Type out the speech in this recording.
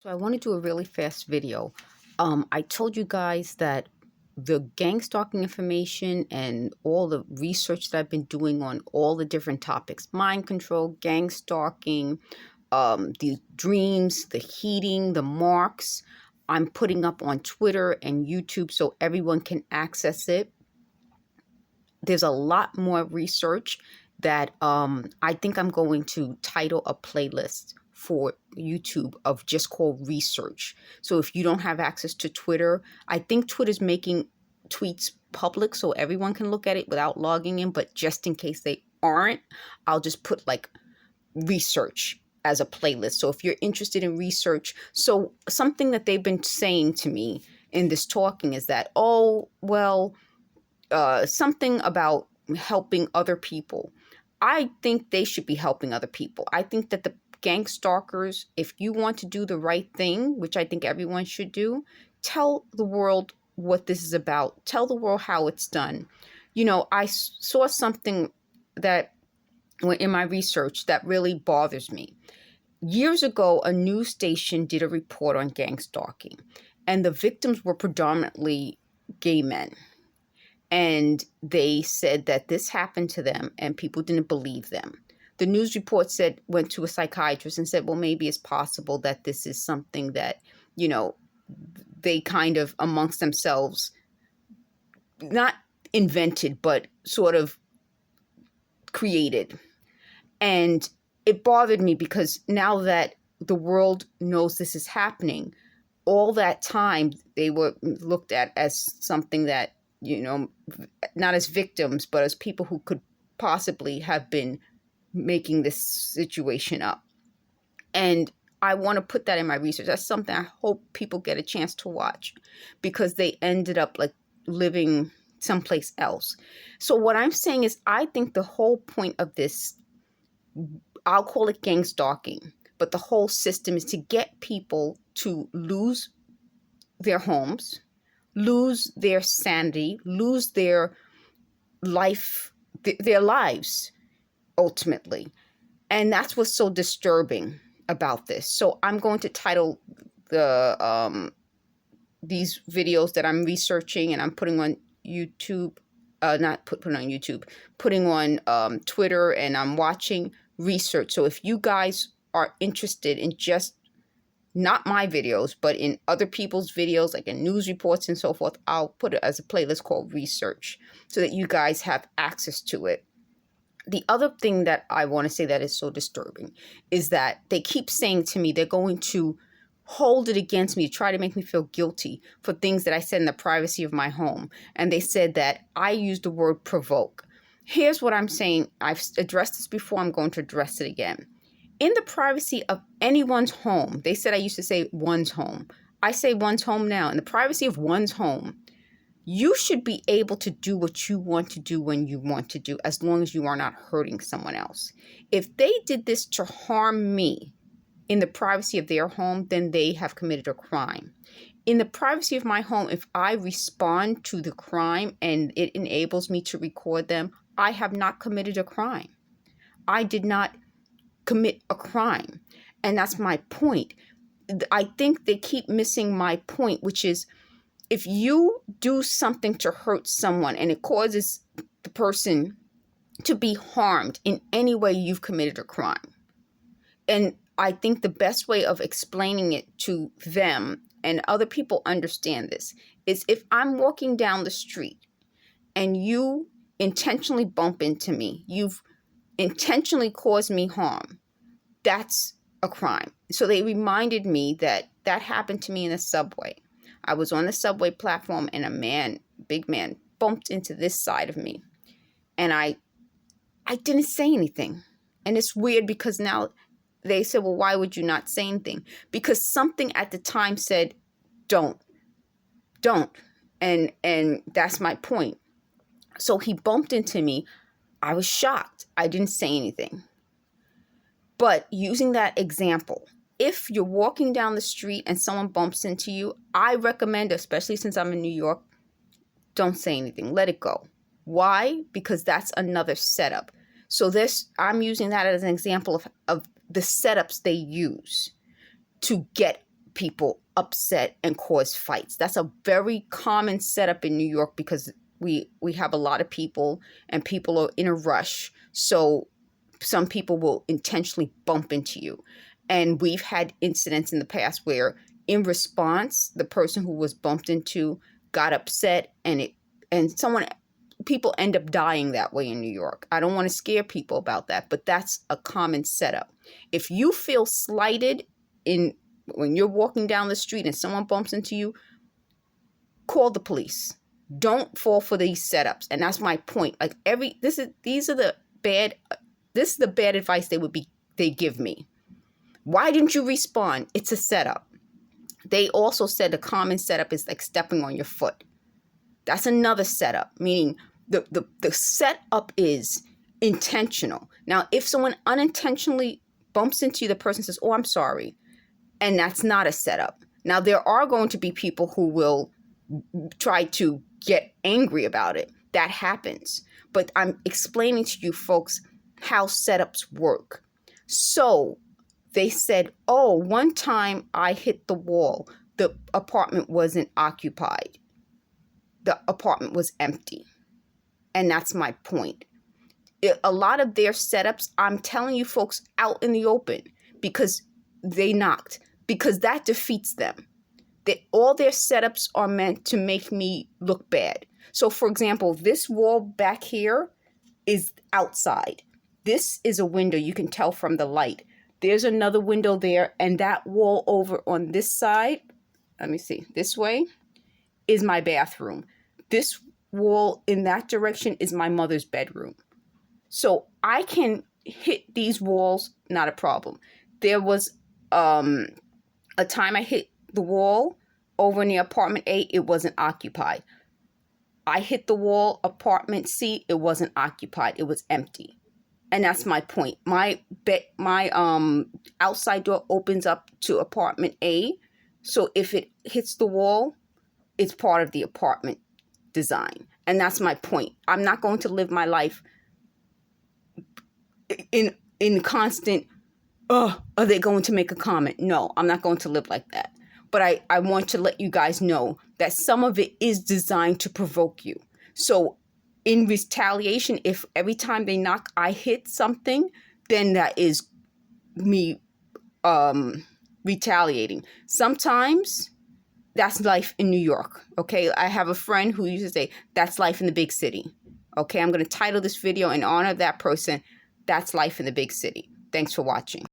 So I want to do a really fast video. I told you guys that the gang stalking information and all the research that I've been doing on all the different topics, mind control, gang stalking, the dreams, the heating, the marks, I'm putting up on Twitter and YouTube so everyone can access it. There's a lot more research that I think I'm going to title a playlist for YouTube of just called research. So if you don't have access to Twitter, I think Twitter's making tweets public so everyone can look at it without logging in. But just in case they aren't, I'll just put like research as a playlist. So if you're interested in research, so something that they've been saying to me in this talking is that, oh, well, something about helping other people. I think they should be helping other people. I think that the gang stalkers, if you want to do the right thing, which I think everyone should do, tell the world what this is about. Tell the world how it's done. You know, I saw something that in my research that really bothers me. Years ago, a news station did a report on gang stalking, and the victims were predominantly gay men. And they said that this happened to them and people didn't believe them. The news report went to a psychiatrist and said, well, maybe it's possible that this is something that, you know, they kind of amongst themselves, not invented, but sort of created. And it bothered me because now that the world knows this is happening, all that time they were looked at as something that, you know, not as victims, but as people who could possibly have been making this situation up. And I want to put that in my research. That's something I hope people get a chance to watch because they ended up like living someplace else. So what I'm saying is I think the whole point of this, I'll call it gang stalking, but the whole system is to get people to lose their homes, lose their sanity, lose their life, their lives, ultimately. And that's what's so disturbing about this. So I'm going to title these videos that I'm researching and I'm putting on YouTube, putting on YouTube, putting on Twitter, and I'm watching research. So if you guys are interested in just not my videos, but in other people's videos, like in news reports and so forth, I'll put it as a playlist called research so that you guys have access to it. The other thing that I want to say that is so disturbing is that they keep saying to me they're going to hold it against me, try to make me feel guilty for things that I said in the privacy of my home. And they said that I used the word provoke. Here's what I'm saying. I've addressed this before. I'm going to address it again. In the privacy of anyone's home, they said I used to say one's home. I say one's home now. In the privacy of one's home, you should be able to do what you want to do when you want to do, as long as you are not hurting someone else. If they did this to harm me in the privacy of their home, then they have committed a crime. In the privacy of my home, if I respond to the crime and it enables me to record them, I have not committed a crime. I did not commit a crime. And that's my point. I think they keep missing my point, which is if you do something to hurt someone and it causes the person to be harmed in any way, you've committed a crime. And I think the best way of explaining it to them, and other people understand this, is if I'm walking down the street and you intentionally bump into me, you've intentionally caused me harm, that's a crime. So they reminded me that that happened to me in the subway. I was on the subway platform and a man, big man, bumped into this side of me. And I didn't say anything. And it's weird because now they said, well, why would you not say anything? Because something at the time said, don't. And that's my point. So he bumped into me. I was shocked. I didn't say anything. But using that example, if you're walking down the street and someone bumps into you, I recommend, especially since I'm in New York, don't say anything. Let it go. Why? Because that's another setup. So I'm using that as an example of the setups they use to get people upset and cause fights. That's a very common setup in New York because we have a lot of people and people are in a rush. So some people will intentionally bump into you. And we've had incidents in the past where in response, the person who was bumped into got upset and people end up dying that way in New York. I don't want to scare people about that, but that's a common setup. If you feel slighted when you're walking down the street and someone bumps into you, call the police. Don't fall for these setups. And that's my point. Like this is the bad advice they give me. Why didn't you respond? It's a setup. They also said a common setup is like stepping on your foot. That's another setup, meaning the setup is intentional. Now, if someone unintentionally bumps into you, the person says, "Oh, I'm sorry." And that's not a setup. Now, there are going to be people who will try to get angry about it. That happens. But I'm explaining to you folks how setups work. So they said, "Oh, one time I hit the wall. The apartment wasn't occupied. The apartment was empty." And that's my point. A lot of their setups, I'm telling you folks, out in the open because they knocked, because that defeats them. All their setups are meant to make me look bad. So, for example, this wall back here is outside. This is a window. You can tell from the light. There's another window there, and that wall over on this side, let me see, this way, is my bathroom. This wall in that direction is my mother's bedroom. So I can hit these walls, not a problem. There was a time I hit the wall over in the apartment A, it wasn't occupied. I hit the wall, apartment C, it wasn't occupied. It was empty. And that's my point. My outside door opens up to apartment A. So if it hits the wall, it's part of the apartment design. And that's my point. I'm not going to live my life in constant, are they going to make a comment? No, I'm not going to live like that. But I want to let you guys know that some of it is designed to provoke you. So in retaliation, if every time they knock, I hit something, then that is me retaliating. Sometimes that's life in New York. Okay, I have a friend who used to say, that's life in the big city. Okay, I'm going to title this video in honor of that person. That's life in the big city. Thanks for watching.